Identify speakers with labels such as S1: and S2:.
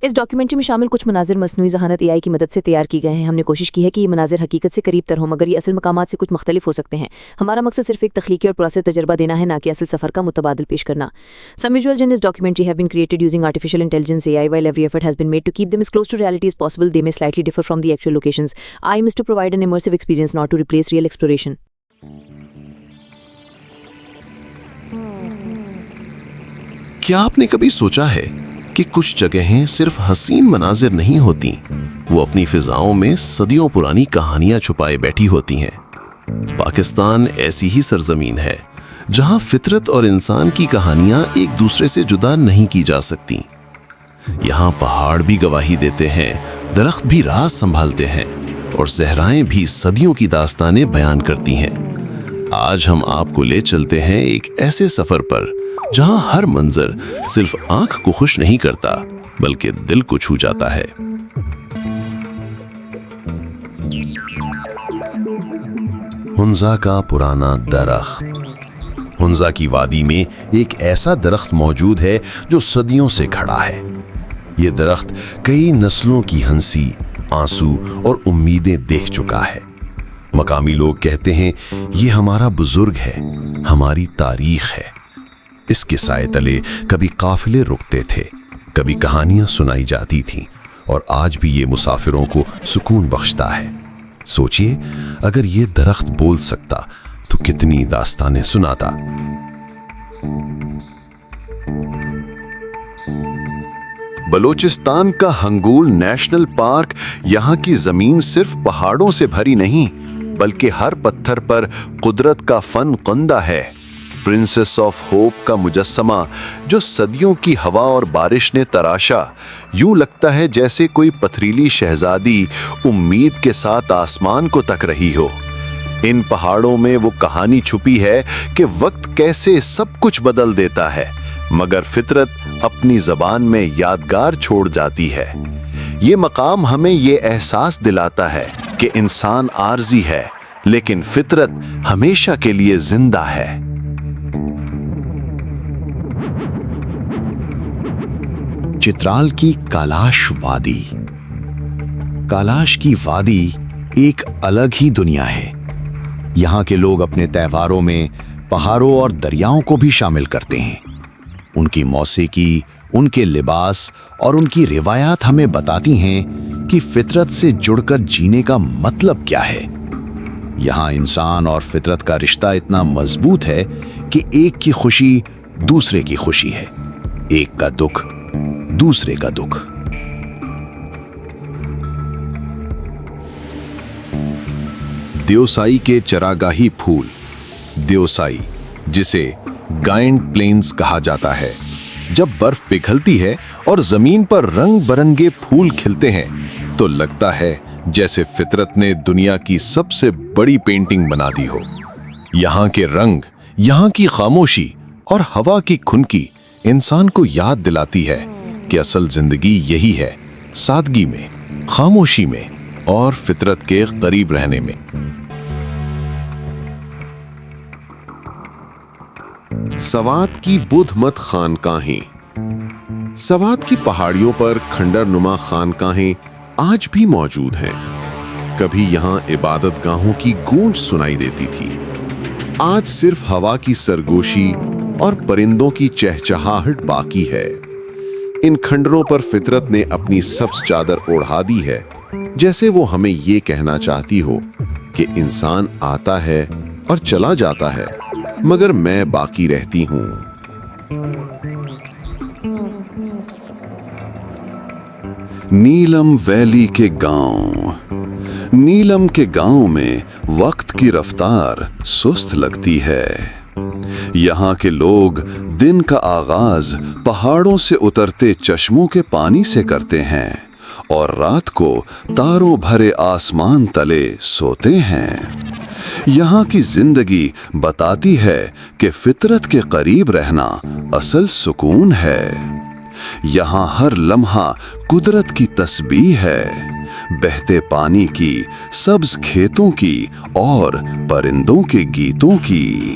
S1: اس documentary میں شامل کچھ مناظر مصنوعی ذہانت AI کی مدد سے تیار کی گئے ہیں. ہم نے کوشش کی ہے کہ یہ مناظر حقیقت سے قریب تر ہوں، مگر یہ اصل مقامات سے کچھ مختلف ہو سکتے ہیں. ہمارا مقصد صرف ایک تخلیقی اور پراسر تجربہ دینا ہے، نہ کہ اصل سفر کا متبادل پیش کرنا. Some visuals in this documentary have been created using artificial intelligence AI, while every effort has been made to keep them as close to reality as possible. They may slightly differ from the actual locations. Aim is to provide an immersive experience, not to replace real exploration.
S2: کیا آپ نے کبھی سوچا ہے کہ کچھ جگہیں صرف حسین مناظر نہیں ہوتی، وہ اپنی فضاؤں میں صدیوں پرانی کہانیاں چھپائے بیٹھی ہوتی ہیں؟ پاکستان ایسی ہی سرزمین ہے جہاں فطرت اور انسان کی کہانیاں ایک دوسرے سے جدا نہیں کی جا سکتی. یہاں پہاڑ بھی گواہی دیتے ہیں، درخت بھی راز سنبھالتے ہیں، اور صحرائیں بھی صدیوں کی داستانیں بیان کرتی ہیں. آج ہم آپ کو لے چلتے ہیں ایک ایسے سفر پر جہاں ہر منظر صرف آنکھ کو خوش نہیں کرتا بلکہ دل کو چھو جاتا ہے. ہنزا کا پرانا درخت. ہنزا کی وادی میں ایک ایسا درخت موجود ہے جو صدیوں سے کھڑا ہے. یہ درخت کئی نسلوں کی ہنسی، آنسو اور امیدیں دیکھ چکا ہے. مقامی لوگ کہتے ہیں یہ ہمارا بزرگ ہے، ہماری تاریخ ہے. اس کے سائے تلے کبھی قافلے رکتے تھے، کبھی کہانیاں سنائی جاتی تھیں، اور آج بھی یہ مسافروں کو سکون بخشتا ہے. سوچئے اگر یہ درخت بول سکتا تو کتنی داستانیں سناتا. بلوچستان کا ہنگول نیشنل پارک یہاں کی زمین صرف پہاڑوں سے بھری نہیں بلکہ ہر پتھر پر قدرت کا فن قندہ ہے. پرنسس آف ہوپ کا مجسمہ جو صدیوں کی ہوا اور بارش نے تراشا، یوں لگتا ہے جیسے کوئی پتھریلی شہزادی امید کے ساتھ آسمان کو تک رہی ہو. ان پہاڑوں میں وہ کہانی چھپی ہے کہ وقت کیسے سب کچھ بدل دیتا ہے، مگر فطرت اپنی زبان میں یادگار چھوڑ جاتی ہے. یہ مقام ہمیں یہ احساس دلاتا ہے کہ انسان عارضی ہے لیکن فطرت ہمیشہ کے لیے زندہ ہے. چترال کی کالاش وادی. کالاش کی وادی ایک الگ ہی دنیا ہے. یہاں کے لوگ اپنے تہواروں میں پہاڑوں اور دریاؤں کو بھی شامل کرتے ہیں. ان کی موسیقی، ان کے لباس اور ان کی روایات ہمیں بتاتی ہیں کہ فطرت سے جڑ کر جینے کا مطلب کیا ہے. یہاں انسان اور فطرت کا رشتہ اتنا مضبوط ہے کہ ایک کی خوشی دوسرے کی خوشی ہے، ایک کا دکھ دوسرے کا دکھ. دیوسائی کے چراگاہی پھول. دیوسائی جسے گائنڈ پلینز کہا جاتا ہے، جب برف پگھلتی ہے اور زمین پر رنگ برنگے پھول کھلتے ہیں تو لگتا ہے جیسے فطرت نے دنیا کی سب سے بڑی پینٹنگ بنا دی ہو. یہاں کے رنگ، یہاں کی خاموشی اور ہوا کی کھنکی انسان کو یاد دلاتی ہے کہ اصل زندگی یہی ہے، سادگی میں، خاموشی میں اور فطرت کے قریب رہنے میں. سوات کی بدھ مت خانقاہیں. سوات کی پہاڑیوں پر کھنڈر نما خانقاہیں آج بھی موجود ہیں. کبھی یہاں عبادت گاہوں کی گونج سنائی دیتی تھی. آج صرف ہوا کی سرگوشی اور پرندوں کی چہچہاہٹ باقی ہے. ان کھنڈروں پر فطرت نے اپنی سبز چادر اوڑھا دی ہے، جیسے وہ ہمیں یہ کہنا چاہتی ہو کہ انسان آتا ہے اور چلا جاتا ہے مگر میں باقی رہتی ہوں. نیلم ویلی کے گاؤں. نیلم کے گاؤں میں وقت کی رفتار سست لگتی ہے. یہاں کے لوگ دن کا آغاز پہاڑوں سے اترتے چشموں کے پانی سے کرتے ہیں اور رات کو تاروں بھرے آسمان تلے سوتے ہیں. یہاں کی زندگی بتاتی ہے کہ فطرت کے قریب رہنا اصل سکون ہے. یہاں ہر لمحہ قدرت کی تسبیح ہے، بہتے پانی کی، سبز کھیتوں کی اور پرندوں کے گیتوں کی.